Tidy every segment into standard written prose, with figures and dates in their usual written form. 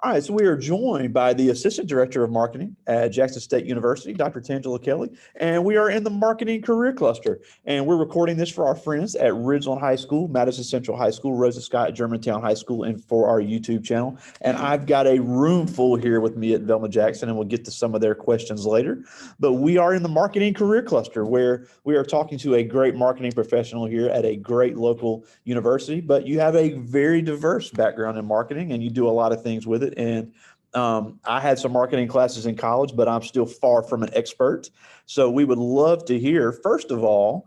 All right, so we are joined by the Assistant Director of Marketing at Jackson State University, Dr. Tangelia Kelly, and we are in the Marketing Career Cluster. And we're recording this for our friends at Ridgeland High School, Madison Central High School, Rosa Scott Germantown High School, and for our YouTube channel. And I've got a room full here with me at Velma Jackson, and we'll get to some of their questions later. But we are in the Marketing Career Cluster, where we are talking to a great marketing professional here at a great local university. But you have a very diverse background in marketing, and you do a lot of things with it. And I had some marketing classes in college, but I'm still far from an expert. So we would love to hear, first of all,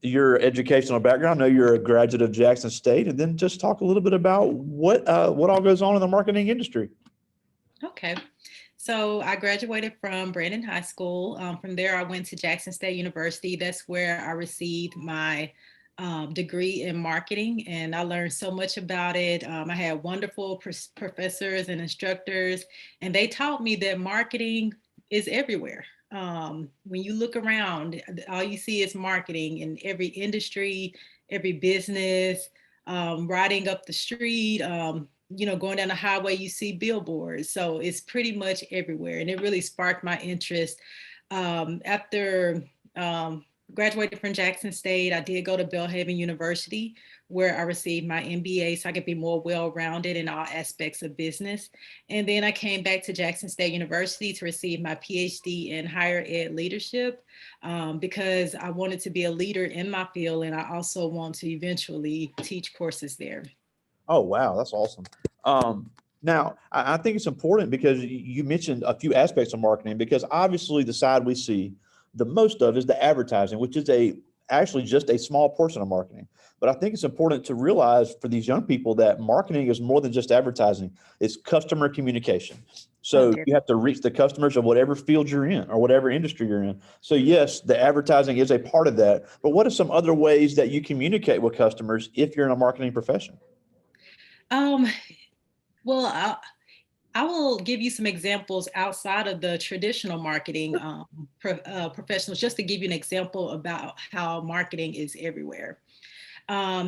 your educational background. I know you're a graduate of Jackson State, and then just talk a little bit about what all goes on in the marketing industry. Okay. So I graduated from Brandon High School. From there, I went to Jackson State University. That's where I received my degree in marketing, and I learned so much about it. I had wonderful professors and instructors, and they taught me that marketing is everywhere. When you look around, all you see is marketing in every industry, every business, riding up the street, going down the highway, you see billboards. So it's pretty much everywhere. And it really sparked my interest. After graduated from Jackson State, I did go to Belhaven University, where I received my MBA so I could be more well-rounded in all aspects of business. And then I came back to Jackson State University to receive my PhD in higher ed leadership because I wanted to be a leader in my field, and I also want to eventually teach courses there. Oh, wow. That's awesome. Now, I think it's important because you mentioned a few aspects of marketing, because obviously the side we see the most of is the advertising, which is actually just a small portion of marketing. But I think it's important to realize for these young people that marketing is more than just advertising. It's customer communication. So you have to reach the customers of whatever field you're in or whatever industry you're in. So yes, the advertising is a part of that. But what are some other ways that you communicate with customers if you're in a marketing profession? Well, I will give you some examples outside of the traditional marketing professionals, just to give you an example about how marketing is everywhere.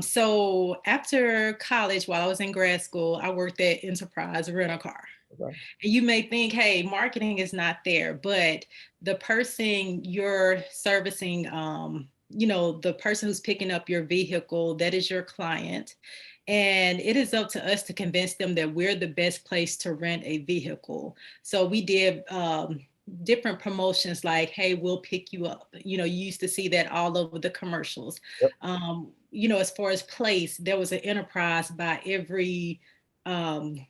So after college, while I was in grad school, I worked at Enterprise Rent-A-Car. Okay. And you may think, hey, marketing is not there, but the person you're servicing, the person who's picking up your vehicle, that is your client. And it is up to us to convince them that we're the best place to rent a vehicle. So we did different promotions like, hey, we'll pick you up. You used to see that all over the commercials. Yep. As far as place, there was an Enterprise by every, near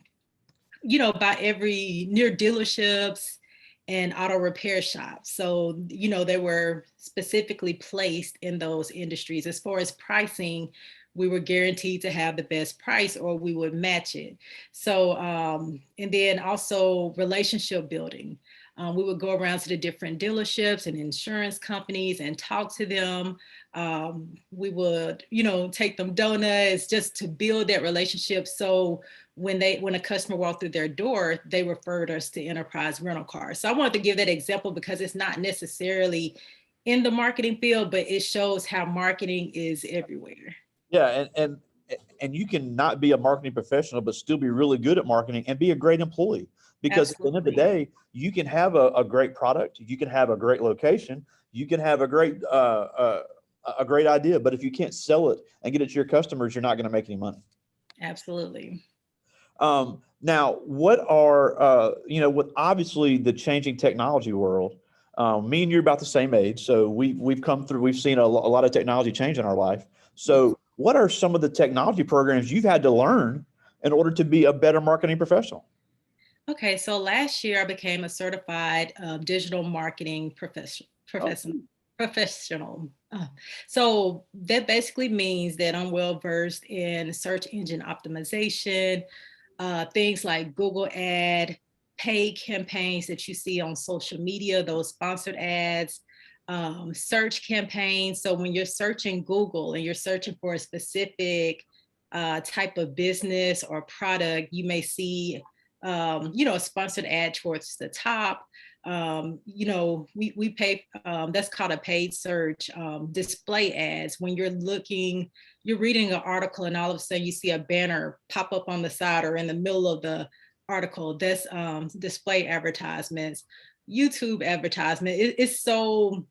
dealerships and auto repair shops. So, they were specifically placed in those industries. As far as pricing, we were guaranteed to have the best price or we would match it. So, and then also relationship building. We would go around to the different dealerships and insurance companies and talk to them. We would, take them donuts just to build that relationship. So when a customer walked through their door, they referred us to Enterprise Rent-A-Car. So I wanted to give that example because it's not necessarily in the marketing field, but it shows how marketing is everywhere. Yeah, and you can not be a marketing professional, but still be really good at marketing and be a great employee. Because Absolutely. At the end of the day, you can have a great product, you can have a great location, you can have a great idea, but if you can't sell it and get it to your customers, you're not going to make any money. Absolutely. Now, what are with obviously the changing technology world? Me and you're about the same age, so we've seen a lot of technology change in our life. So what are some of the technology programs you've had to learn in order to be a better marketing professional? Okay, so last year I became a certified digital marketing professional. So that basically means that I'm well versed in search engine optimization, things like Google ad, paid campaigns that you see on social media, those sponsored ads, search campaigns. So when you're searching Google and you're searching for a specific type of business or product, you may see, a sponsored ad towards the top. We pay, that's called a paid search, display ads. When you're reading an article and all of a sudden you see a banner pop up on the side or in the middle of the article, that's display advertisements, YouTube advertisement. It's so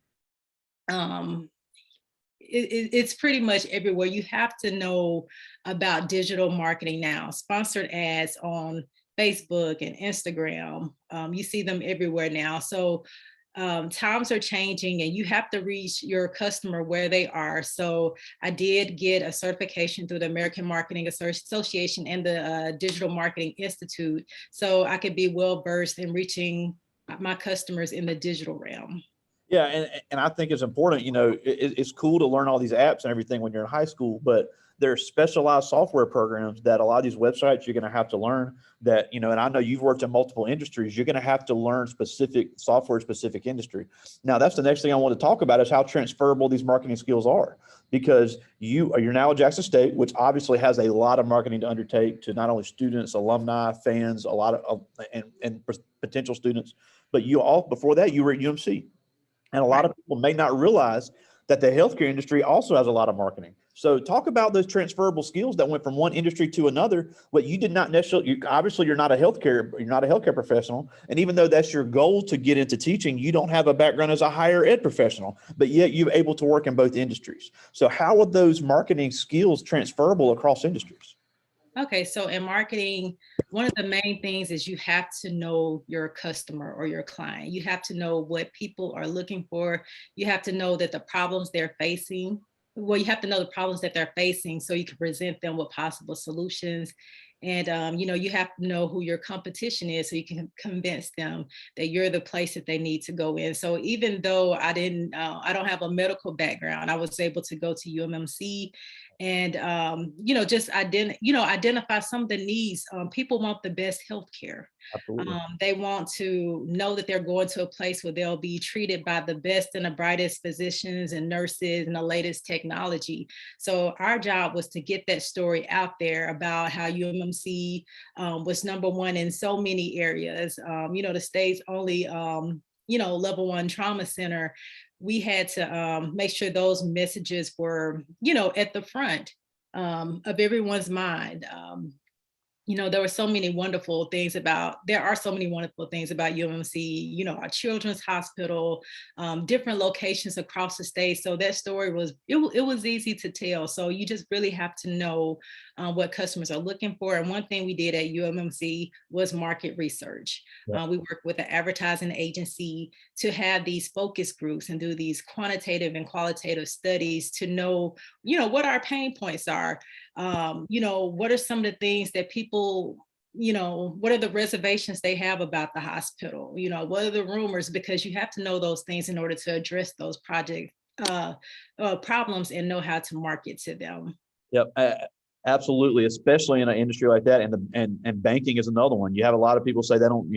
it's pretty much everywhere. You have to know about digital marketing now. Sponsored ads on Facebook and Instagram. You see them everywhere now. So times are changing and you have to reach your customer where they are. So I did get a certification through the American Marketing Association and the Digital Marketing Institute, so I could be well versed in reaching my customers in the digital realm. Yeah, and I think it's important. It's cool to learn all these apps and everything when you're in high school, but there's specialized software programs that a lot of these websites you're going to have to learn that, and I know you've worked in multiple industries, you're going to have to learn specific software, specific industry. Now, that's the next thing I want to talk about is how transferable these marketing skills are, because you're now at Jackson State, which obviously has a lot of marketing to undertake to not only students, alumni, fans, a lot of and potential students, but before that you were at UMC. And a lot of people may not realize that the healthcare industry also has a lot of marketing. So talk about those transferable skills that went from one industry to another, but you did not necessarily, obviously you're not a healthcare professional. And even though that's your goal to get into teaching, you don't have a background as a higher ed professional, but yet you're able to work in both industries. So how are those marketing skills transferable across industries? Okay, so in marketing, one of the main things is you have to know your customer or your client. You have to know what people are looking for. You have to know that the problems they're facing. Well, you have to know the problems that they're facing so you can present them with possible solutions. And you have to know who your competition is so you can convince them that you're the place that they need to go in. So even though I don't have a medical background, I was able to go to UMMC and just identify some of the needs. People want the best healthcare. Absolutely. They want to know that they're going to a place where they'll be treated by the best and the brightest physicians and nurses and the latest technology. So our job was to get that story out there about how UMMC was number one in so many areas. The state's only level 1 trauma center. We had to make sure those messages were, at the front of everyone's mind. There are so many wonderful things about UMC, our children's hospital, different locations across the state. So that story it was easy to tell. So you just really have to know what customers are looking for. And one thing we did at UMMC was market research. Yeah. We worked with an advertising agency to have these focus groups and do these quantitative and qualitative studies to know, what our pain points are. What are some of the things that people, what are the reservations they have about the hospital? What are the rumors? Because you have to know those things in order to address those problems and know how to market to them. Yep. Absolutely, especially in an industry like that, and banking is another one. You have a lot of people say they don't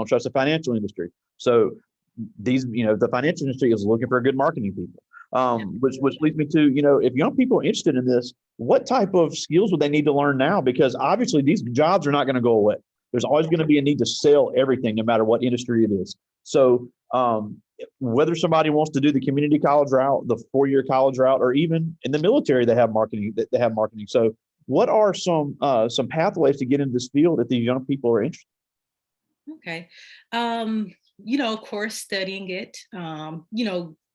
trust the financial industry. So the financial industry is looking for good marketing people. Which leads me to, if young people are interested in this, what type of skills would they need to learn now? Because obviously these jobs are not going to go away. There's always going to be a need to sell everything, no matter what industry it is. So whether somebody wants to do the community college route, the 4-year college route, or even in the military, they have marketing. So what are some pathways to get into this field if these young people are interested? Okay. Of course, studying it,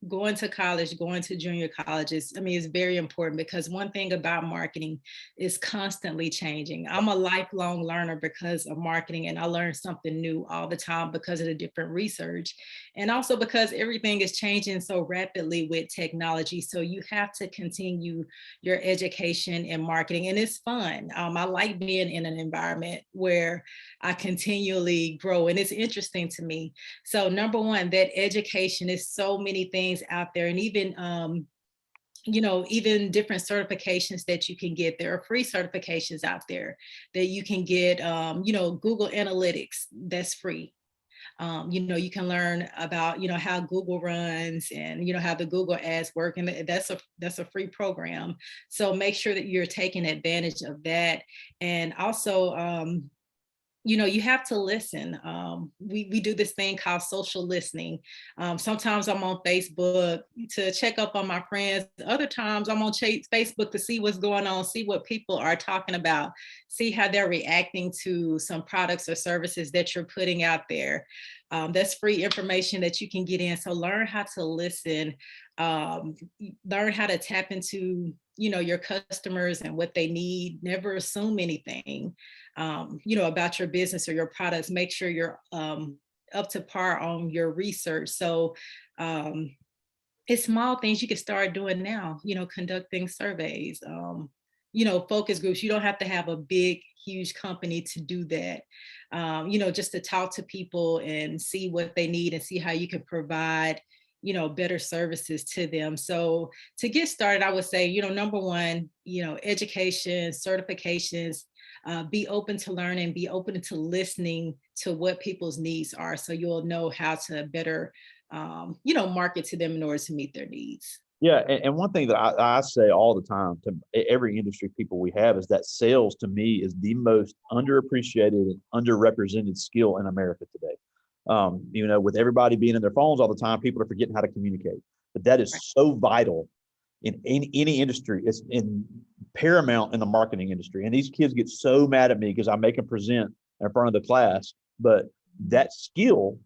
going to college, going to junior colleges, is very important, because one thing about marketing is constantly changing. I'm a lifelong learner because of marketing, and I learn something new all the time because of the different research, and also because everything is changing so rapidly with technology. So you have to continue your education in marketing, and it's fun. I like being in an environment where I continually grow, and it's interesting to me. So number one, that education is so many things out there, and even even different certifications that you can get. There are free certifications out there that you can get. Google Analytics, that's free. You can learn about how Google runs, and how the Google ads work, and that's a free program. So make sure that you're taking advantage of that. And also you have to listen. We do this thing called social listening. Sometimes I'm on Facebook to check up on my friends. Other times I'm on Facebook to see what's going on, see what people are talking about, see how they're reacting to some products or services that you're putting out there. That's free information that you can get in. So learn how to listen, learn how to tap into your customers and what they need. Never assume anything about your business or your products. Make sure you're up to par on your research. So it's small things you can start doing now, conducting surveys, focus groups. You don't have to have a big, huge company to do that. Just to talk to people and see what they need and see how you can provide better services to them. So to get started, I would say, number one, education, certifications, be open to learning, be open to listening to what people's needs are. So you'll know how to better, market to them in order to meet their needs. Yeah, and one thing that I say all the time to every industry people we have is that sales to me is the most underappreciated and underrepresented skill in America today. With everybody being in their phones all the time, people are forgetting how to communicate. But that is so vital in any industry. It's in paramount in the marketing industry. And these kids get so mad at me because I make them present in front of the class. But that skill,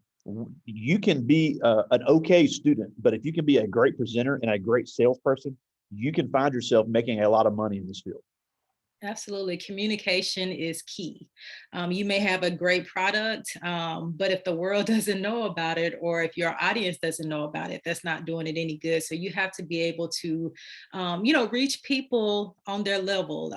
you can be an okay student, but if you can be a great presenter and a great salesperson, you can find yourself making a lot of money in this field. Absolutely. Communication is key. You may have a great product, but if the world doesn't know about it, or if your audience doesn't know about it, that's not doing it any good. So you have to be able to, reach people on their level.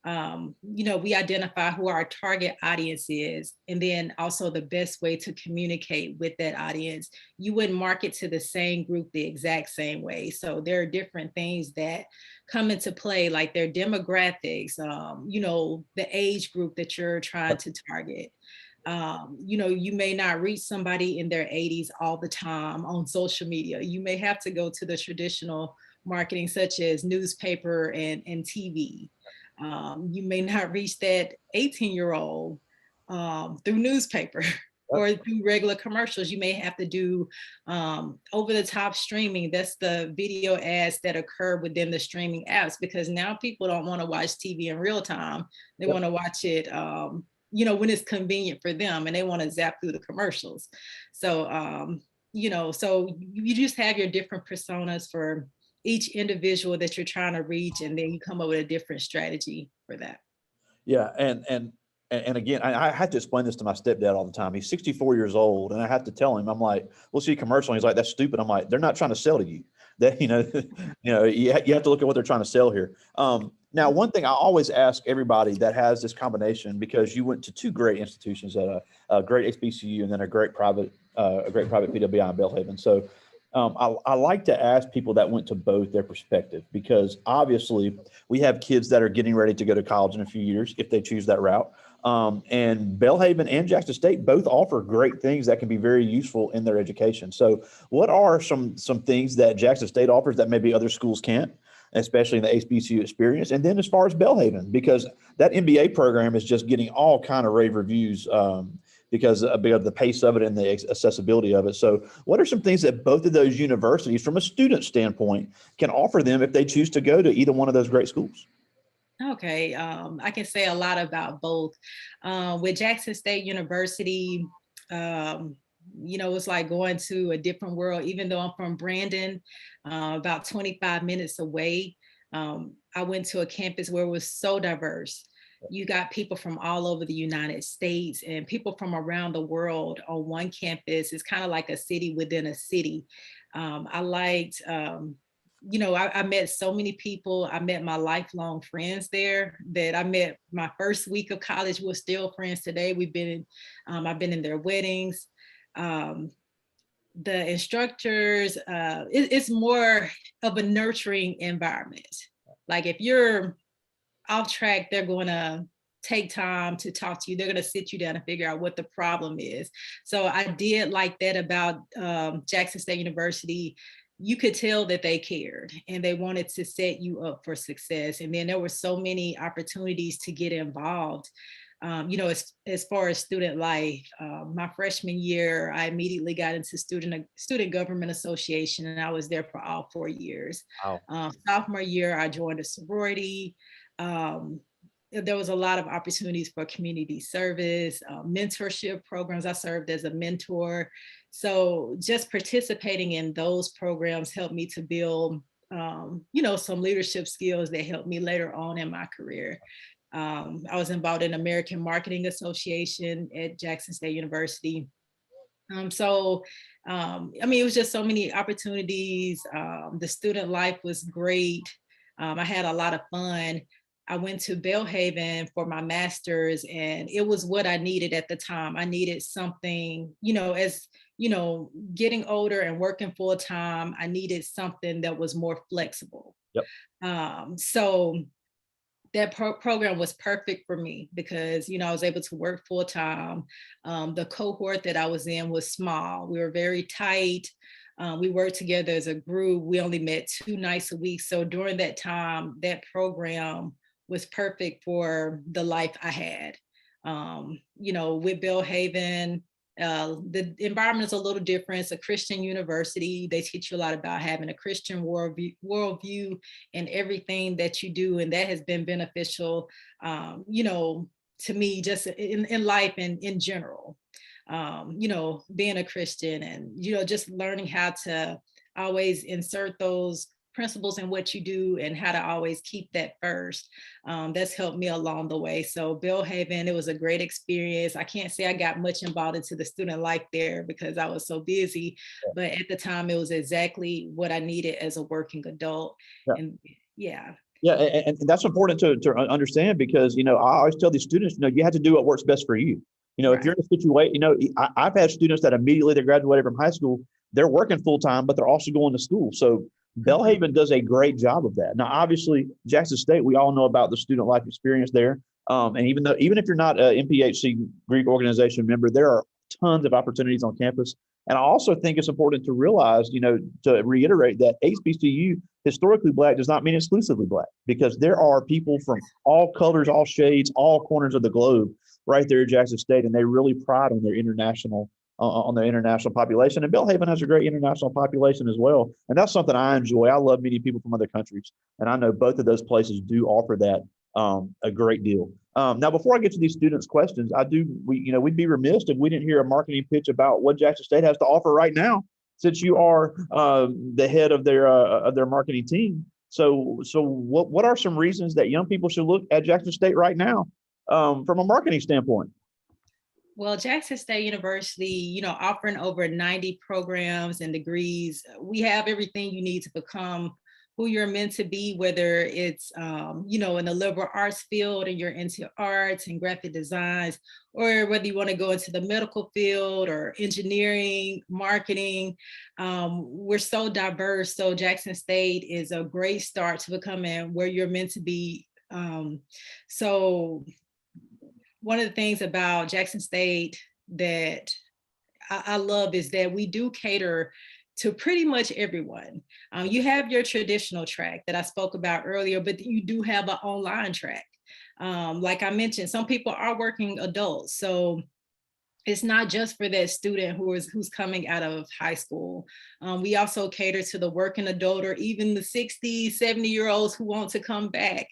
We identify who our target audience is, and then also the best way to communicate with that audience. You wouldn't market to the same group the exact same way. So there are different things that come into play, like their demographics, the age group that you're trying to target. You may not reach somebody in their 80s all the time on social media. You may have to go to the traditional marketing, such as newspaper and TV. You may not reach that 18-year-old through newspaper or through regular commercials. You may have to do over the top streaming. That's the video ads that occur within the streaming apps, because now people don't want to watch TV in real time. They want to watch it, when it's convenient for them, and they want to zap through the commercials. So, so you just have your different personas for each individual that you're trying to reach, and then you come up with a different strategy for that. Yeah, and again, I had to explain this to my stepdad all the time. He's 64 years old, and I have to tell him, I'm like, we'll see a commercial. And he's like, that's stupid. I'm like, they're not trying to sell to you. That you have to look at what they're trying to sell here. Now, one thing I always ask everybody that has this combination, because you went to two great institutions, at a great HBCU and then a great private PWI in Belhaven. So I like to ask people that went to both their perspective, because obviously we have kids that are getting ready to go to college in a few years if they choose that route. And Belhaven and Jackson State both offer great things that can be very useful in their education. So what are some things that Jackson State offers that maybe other schools can't, especially in the HBCU experience? And then as far as Belhaven, because that MBA program is just getting all kind of rave reviews, because of the pace of it and the accessibility of it. So what are some things that both of those universities, from a student standpoint, can offer them if they choose to go to either one of those great schools? Okay, I can say a lot about both. With Jackson State University, it's like going to a different world. Even though I'm from Brandon, about 25 minutes away, I went to a campus where it was so diverse. You got people from all over the United States and people from around the world on one campus. It's kind of like a city within a city. I liked, I met so many people. I met my lifelong friends there that I met my first week of college. We're still friends today. I've been in their weddings. The instructors, it's more of a nurturing environment. Like if you're off track, they're going to take time to talk to you. They're going to sit you down and figure out what the problem is. So I did like that about Jackson State University. You could tell that they cared and they wanted to set you up for success. And then there were so many opportunities to get involved. as far as student life, my freshman year, I immediately got into student government association, and I was there for all 4 years. Wow. Sophomore year, I joined a sorority. Um, there was a lot of opportunities for community service, mentorship programs. I served as a mentor. So just participating in those programs helped me to build, some leadership skills that helped me later on in my career. I was involved in American Marketing Association at Jackson State University. It was just so many opportunities. The student life was great. I had a lot of fun. I went to Belhaven for my master's, and it was what I needed at the time. I needed something, getting older and working full time, I needed something that was more flexible. Yep. So that program was perfect for me because, I was able to work full time. The cohort that I was in was small. We were very tight. We worked together as a group. We only met 2 nights a week. So during that time, that program was perfect for the life I had. With Belhaven, the environment is a little different. It's a Christian university. They teach you a lot about having a Christian worldview in everything that you do. And that has been beneficial, to me, just in life and in general. Being a Christian and, just learning how to always insert those principles in what you do and how to always keep that first. That's helped me along the way. So Belhaven, it was a great experience. I can't say I got much involved into the student life there because I was so busy, but at the time it was exactly what I needed as a working adult. Yeah. And yeah. Yeah, and that's important to understand because, I always tell these students, you have to do what works best for you. If you're in a situation, I've had students that immediately they graduated from high school, they're working full time, but they're also going to school. So Belhaven does a great job of that. Now, obviously, Jackson State, we all know about the student life experience there. And even if you're not an MPHC Greek organization member, there are tons of opportunities on campus. And I also think it's important to realize, to reiterate that HBCU, historically Black, does not mean exclusively Black, because there are people from all colors, all shades, all corners of the globe right there at Jackson State, and they really pride on their international population. And Belhaven has a great international population as well. And that's something I enjoy. I love meeting people from other countries. And I know both of those places do offer that a great deal. Now, before I get to these students' questions, we'd be remiss if we didn't hear a marketing pitch about what Jackson State has to offer right now, since you are the head of their marketing team. So what are some reasons that young people should look at Jackson State right now from a marketing standpoint? Well, Jackson State University, offering over 90 programs and degrees, we have everything you need to become who you're meant to be, whether it's, in the liberal arts field and you're into arts and graphic designs, or whether you want to go into the medical field or engineering, marketing. We're so diverse. So Jackson State is a great start to becoming where you're meant to be. So one of the things about Jackson State that I love is that we do cater to pretty much everyone. You have your traditional track that I spoke about earlier, but you do have an online track. Like I mentioned, some people are working adults. So it's not just for that student who's coming out of high school. We also cater to the working adult or even the 60, 70-year-olds who want to come back.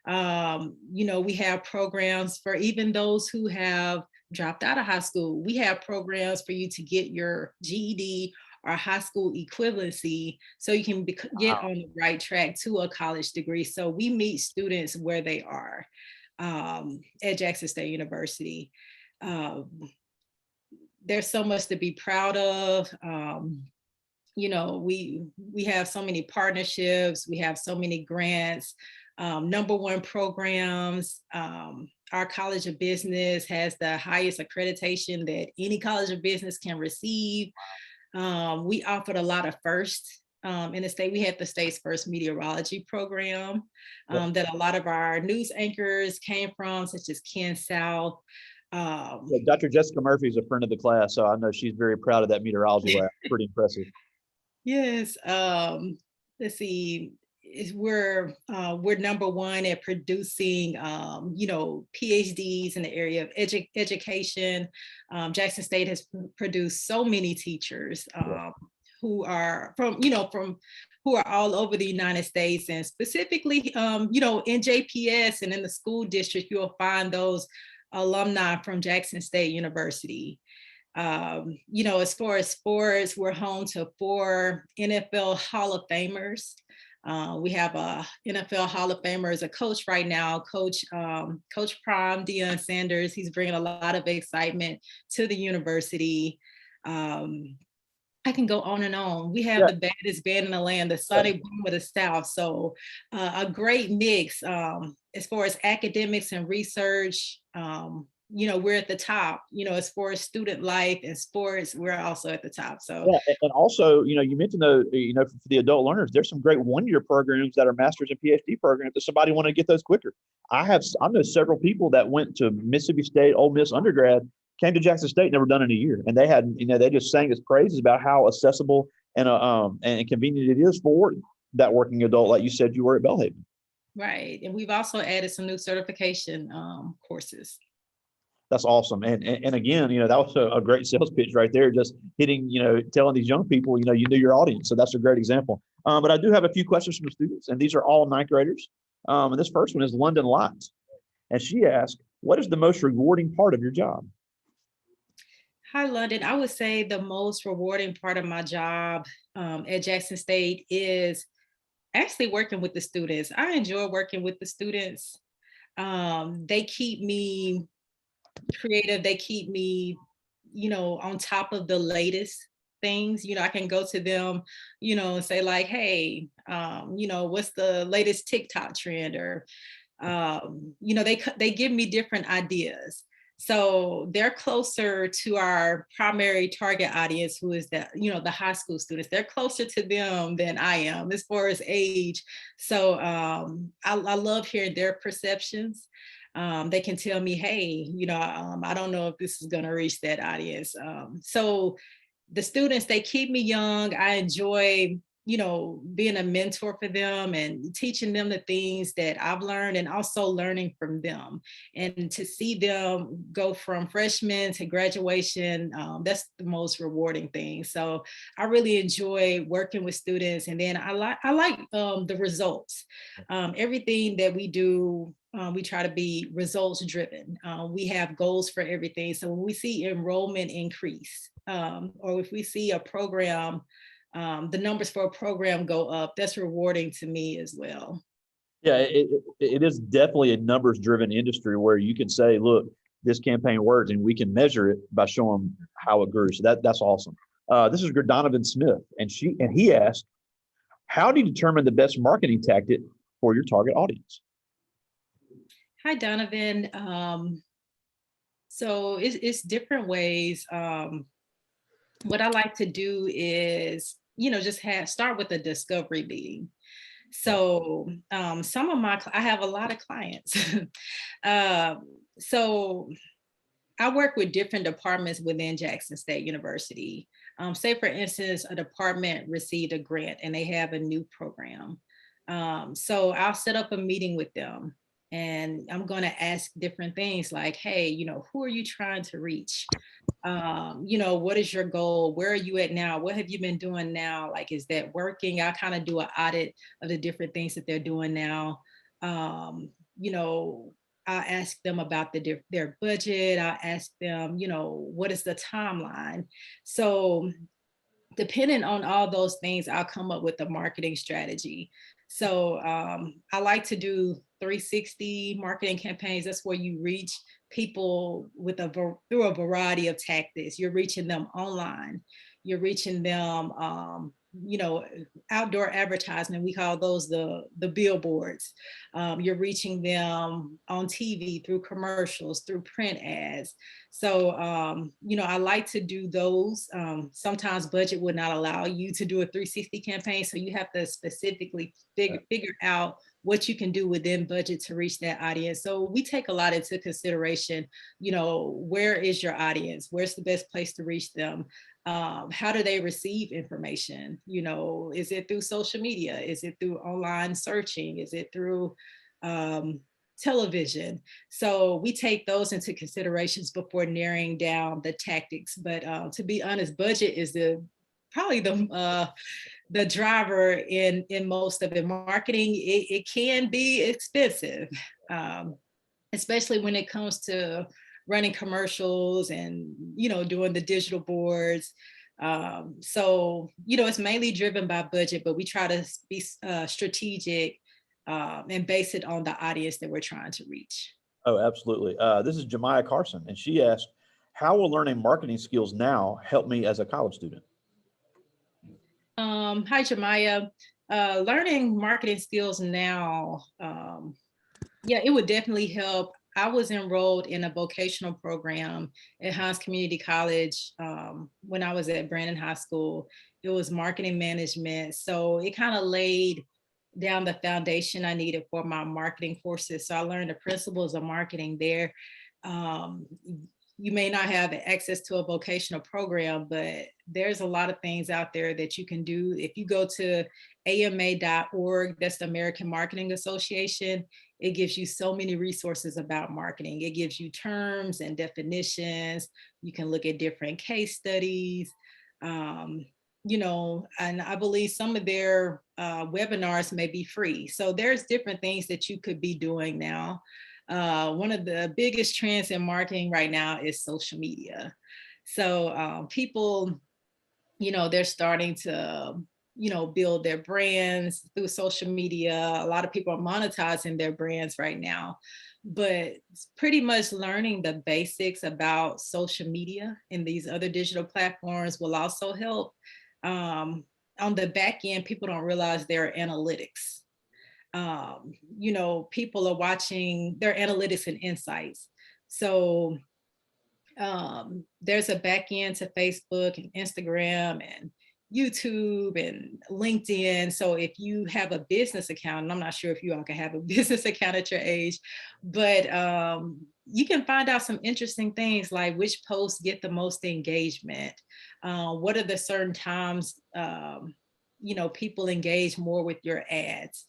We have programs for even those who have dropped out of high school. We have programs for you to get your GED or high school equivalency so you can get on the right track to a college degree. So we meet students where they are at Jackson State University. There's so much to be proud of. We have so many partnerships, we have so many grants, #1 programs. Our College of Business has the highest accreditation that any College of Business can receive. We offered a lot of firsts in the state. We had the state's first meteorology program that a lot of our news anchors came from, such as Ken South. Dr. Jessica Murphy is a friend of the class, so I know she's very proud of that meteorology lab. Pretty impressive. Yes. Let's see. we're number one at producing, PhDs in the area of education. Jackson State has produced so many teachers who are from who are all over the United States, and specifically, in JPS and in the school district, you'll find those alumni from Jackson State University. As far as sports, we're home to 4 NFL Hall of Famers. We have a NFL Hall of Famer as a coach right now, Coach Prime Deion Sanders. He's bringing a lot of excitement to the university. I can go on and on. We have the baddest band in the land, the Sonic Boom of the South. So a great mix as far as academics and research. We're at the top. As far as student life and sports, we're also at the top. So and also, you mentioned for the adult learners, there's some great 1-year programs that are master's and PhD programs if somebody want to get those quicker. I know several people that went to Mississippi State, Ole Miss undergrad, came to Jackson State, never done in a year, and they had, they just sang its praises about how accessible and convenient it is for that working adult, like you said you were at Belhaven. Right, and we've also added some new certification courses. That's awesome. And again, that was a great sales pitch right there, just hitting, telling these young people, you knew your audience. So that's a great example. But I do have a few questions from the students, and these are all 9th graders. And this first one is London Lott. And she asked, what is the most rewarding part of your job? Hi, London. I would say the most rewarding part of my job at Jackson State is actually working with the students. I enjoy working with the students. They keep me creative. They keep me, on top of the latest things. I can go to them, and say like, hey, what's the latest TikTok trend? Or, they give me different ideas. So they're closer to our primary target audience, who is the high school students. They're closer to them than I am as far as age. So I love hearing their perceptions. They can tell me, hey, I don't know if this is going to reach that audience. So the students, they keep me young. I enjoy, being a mentor for them and teaching them the things that I've learned, and also learning from them. And to see them go from freshman to graduation, that's the most rewarding thing. So I really enjoy working with students. And then I like the results. Everything that we do, we try to be results driven. We have goals for everything. So when we see enrollment increase, or if we see a program, the numbers for a program go up, that's rewarding to me as well. Yeah, it is definitely a numbers driven industry where you can say, look, this campaign works, and we can measure it by showing how it grew. So that's awesome. This is Donovan Smith, and he asked, how do you determine the best marketing tactic for your target audience? Hi, Donovan. So it's different ways. What I like to do is, just start with a discovery meeting. So I have a lot of clients. So I work with different departments within Jackson State University. Say, for instance, a department received a grant and they have a new program. So I'll set up a meeting with them, and I'm going to ask different things like, hey, who are you trying to reach? What is your goal? Where are you at now? What have you been doing now? Like, is that working? I kind of do an audit of the different things that they're doing now. I ask them about their budget. I ask them, what is the timeline? So depending on all those things, I'll come up with a marketing strategy. So I like to do 360 marketing campaigns. That's where you reach people through a variety of tactics. You're reaching them online. You're reaching them, outdoor advertisement. We call those the billboards. You're reaching them on TV through commercials, through print ads. So, I like to do those. Sometimes budget would not allow you to do a 360 campaign. So you have to specifically figure out what you can do within budget to reach that audience. So we take a lot into consideration, where is your audience? Where's the best place to reach them? How do they receive information? Is it through social media? Is it through online searching? Is it through television? So we take those into considerations before narrowing down the tactics. But to be honest, budget is probably the driver in most of it. Marketing, it can be expensive, especially when it comes to running commercials and doing the digital boards. So it's mainly driven by budget, but we try to be strategic and base it on the audience that we're trying to reach. Oh, absolutely. This is Jemiah Carson, and she asked, how will learning marketing skills now help me as a college student? Hi, Jemiah. Learning marketing skills now, yeah, it would definitely help. I was enrolled in a vocational program at Hines Community College when I was at Brandon High School. It was marketing management. So it kind of laid down the foundation I needed for my marketing courses. So I learned the principles of marketing there. Um, you may not have access to a vocational program, but there's a lot of things out there that you can do. If you go to ama.org, that's the American Marketing Association, it gives you so many resources about marketing. It gives you terms and definitions. You can look at different case studies. And I believe some of their webinars may be free. So there's different things that you could be doing now. One of the biggest trends in marketing right now is social media. So people, they're starting to, build their brands through social media. A lot of people are monetizing their brands right now, but pretty much learning the basics about social media and these other digital platforms will also help. On the back end, people don't realize their analytics. People are watching their analytics and insights. So there's a back end to Facebook and Instagram and YouTube and LinkedIn. So if you have a business account, and I'm not sure if you all can have a business account at your age, but you can find out some interesting things like which posts get the most engagement. What are the certain times, people engage more with your ads?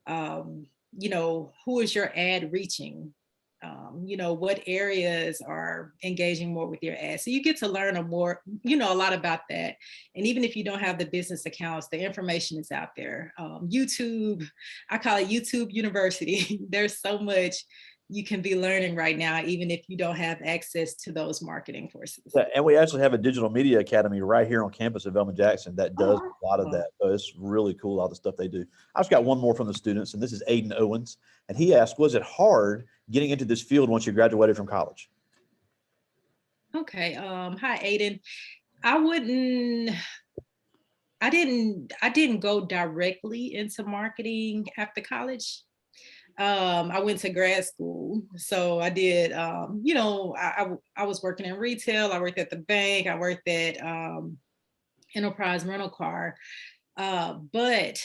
Who is your ad reaching? What areas are engaging more with your ads. So you get to learn a lot about that. And even if you don't have the business accounts, the information is out there. YouTube, I call it YouTube University. There's so much you can be learning right now, even if you don't have access to those marketing courses. Yeah, and we actually have a digital media academy right here on campus of Velma Jackson that does a lot of that. So it's really cool, all the stuff they do. I've just got one more from the students, and this is Aiden Owens. And he asked, was it hard getting into this field once you graduated from college? Okay. Hi, Aiden. I didn't go directly into marketing after college. I went to grad school. So I did, I was working in retail. I worked at the bank. I worked at Enterprise Rental Car. But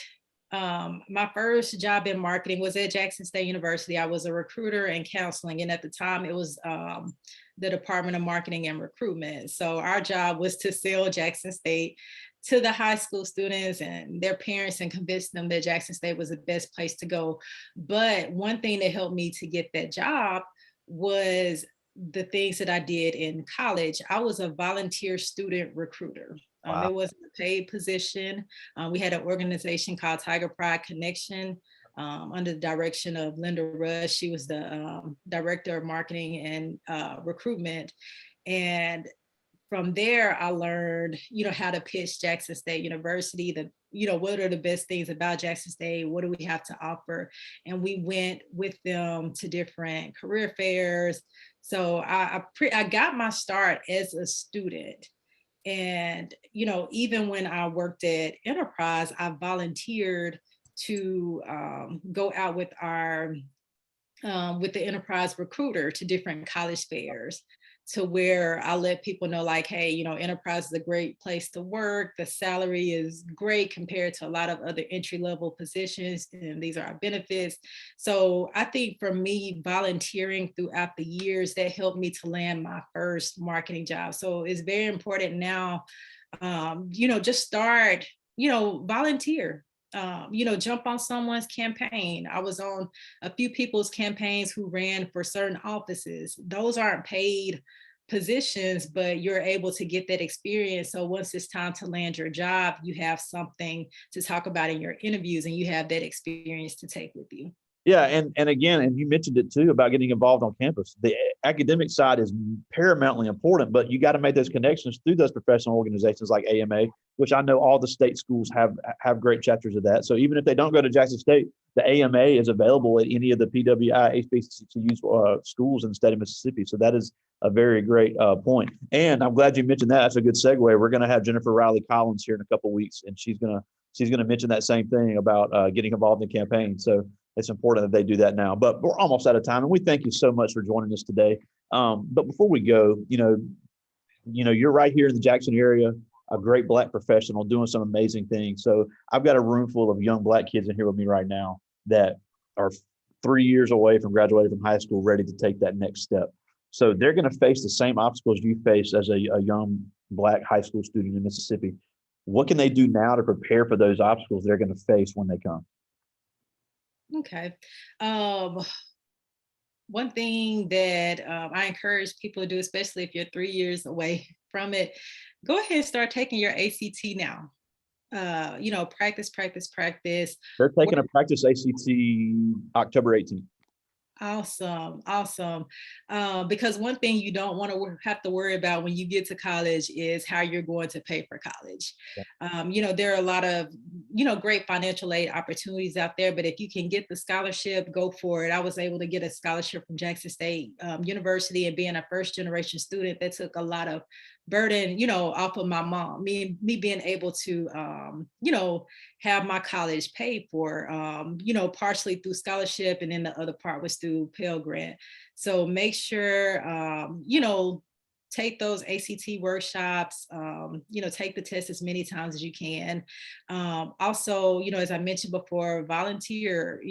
my first job in marketing was at Jackson State University. I was a recruiter and counseling. And at the time it was the Department of Marketing and Recruitment. So our job was to sell Jackson State to the high school students and their parents and convince them that Jackson State was the best place to go. But one thing that helped me to get that job was the things that I did in college. I was a volunteer student recruiter. Wow. It wasn't a paid position. We had an organization called Tiger Pride Connection under the direction of Linda Rush. She was the director of marketing and recruitment. And from there, I learned, how to pitch Jackson State University, what are the best things about Jackson State? What do we have to offer? And we went with them to different career fairs. So I got my start as a student. And, even when I worked at Enterprise, I volunteered to go out with the Enterprise recruiter to different college fairs. to where I let people know like, hey, enterprise is a great place to work. The salary is great compared to a lot of other entry level positions, and these are our benefits. So I think for me, volunteering throughout the years, that helped me to land my first marketing job. So it's very important now, just start, volunteer. Jump on someone's campaign. I was on a few people's campaigns who ran for certain offices. Those aren't paid positions, but you're able to get that experience. So once it's time to land your job, you have something to talk about in your interviews, and you have that experience to take with you. Yeah, and again, and you mentioned it too about getting involved on campus. The academic side is paramountly important, but you got to make those connections through those professional organizations like AMA, which I know all the state schools have great chapters of that. So even if they don't go to Jackson State, the AMA is available at any of the PWI HBCU schools in the state of Mississippi. So that is a very great point. And I'm glad you mentioned that. That's a good segue. We're going to have Jennifer Riley Collins here in a couple of weeks, and she's going to mention that same thing about getting involved in campaigns. So it's important that they do that now. But we're almost out of time, and we thank you so much for joining us today. But before we go, you're right here in the Jackson area, a great Black professional doing some amazing things. So I've got a room full of young Black kids in here with me right now that are 3 years away from graduating from high school, ready to take that next step. So they're going to face the same obstacles you face as a young Black high school student in Mississippi. What can they do now to prepare for those obstacles they're going to face when they come? Okay. One thing that I encourage people to do, especially if you're 3 years away from it, go ahead and start taking your ACT now. Practice. They're taking a practice ACT October 18th. Awesome. Because one thing you don't want to have to worry about when you get to college is how you're going to pay for college. Yeah. There are a lot of, great financial aid opportunities out there, but if you can get the scholarship, go for it. I was able to get a scholarship from Jackson State University, and being a first generation student, that took a lot of burden, off of my mom, me being able to, have my college paid for, partially through scholarship, and then the other part was through Pell Grant. So make sure, take those ACT workshops, take the test as many times as you can. Also, as I mentioned before, volunteer,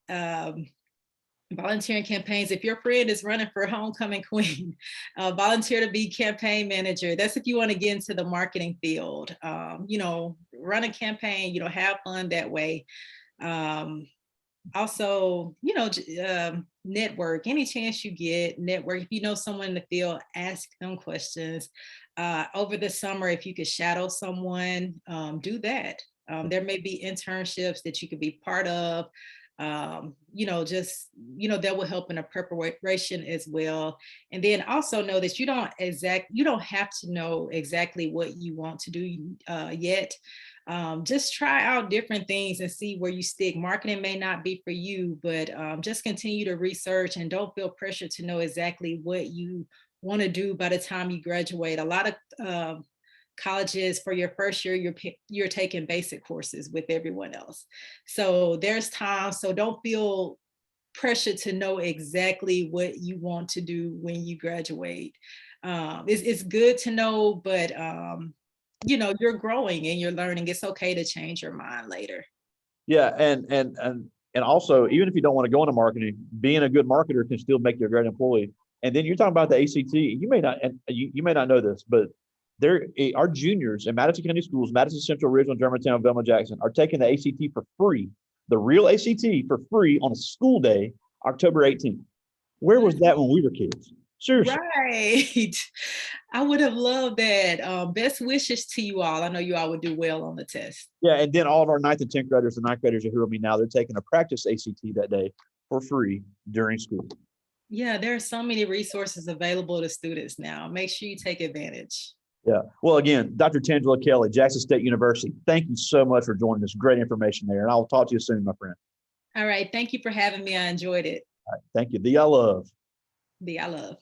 volunteering campaigns. If your friend is running for homecoming queen, volunteer to be campaign manager. That's if you want to get into the marketing field. Run a campaign, have fun that way. Also, network. Any chance you get, network. If you know someone in the field, ask them questions. Over the summer, if you could shadow someone, do that. There may be internships that you could be part of. That will help in a preparation as well. And then also know that you don't have to know exactly what you want to do yet. Just try out different things and see where you stick. Marketing may not be for you, but just continue to research, and don't feel pressure to know exactly what you want to do by the time you graduate. A lot of colleges, for your first year, you're taking basic courses with everyone else. So there's time. So don't feel pressure to know exactly what you want to do when you graduate. It's good to know, but you're growing and you're learning. It's okay to change your mind later. Yeah, and also, even if you don't want to go into marketing, being a good marketer can still make you a great employee. And then you're talking about the ACT. You may not know this, but our juniors in Madison County Schools, Madison Central, Ridgeland, Germantown, Velma, Jackson, are taking the ACT for free, the real ACT for free on a school day, October 18th. Where was that when we were kids? Seriously. Right. I would have loved that. Best wishes to you all. I know you all would do well on the test. Yeah, and then all of our 9th and 10th graders are here with me now. They're taking a practice ACT that day for free during school. Yeah, there are so many resources available to students now. Make sure you take advantage. Yeah. Well, again, Dr. Tangelia Kelly, Jackson State University, thank you so much for joining us. Great information there. And I'll talk to you soon, my friend. All right. Thank you for having me. I enjoyed it. All right. Thank you. The I love. The I love.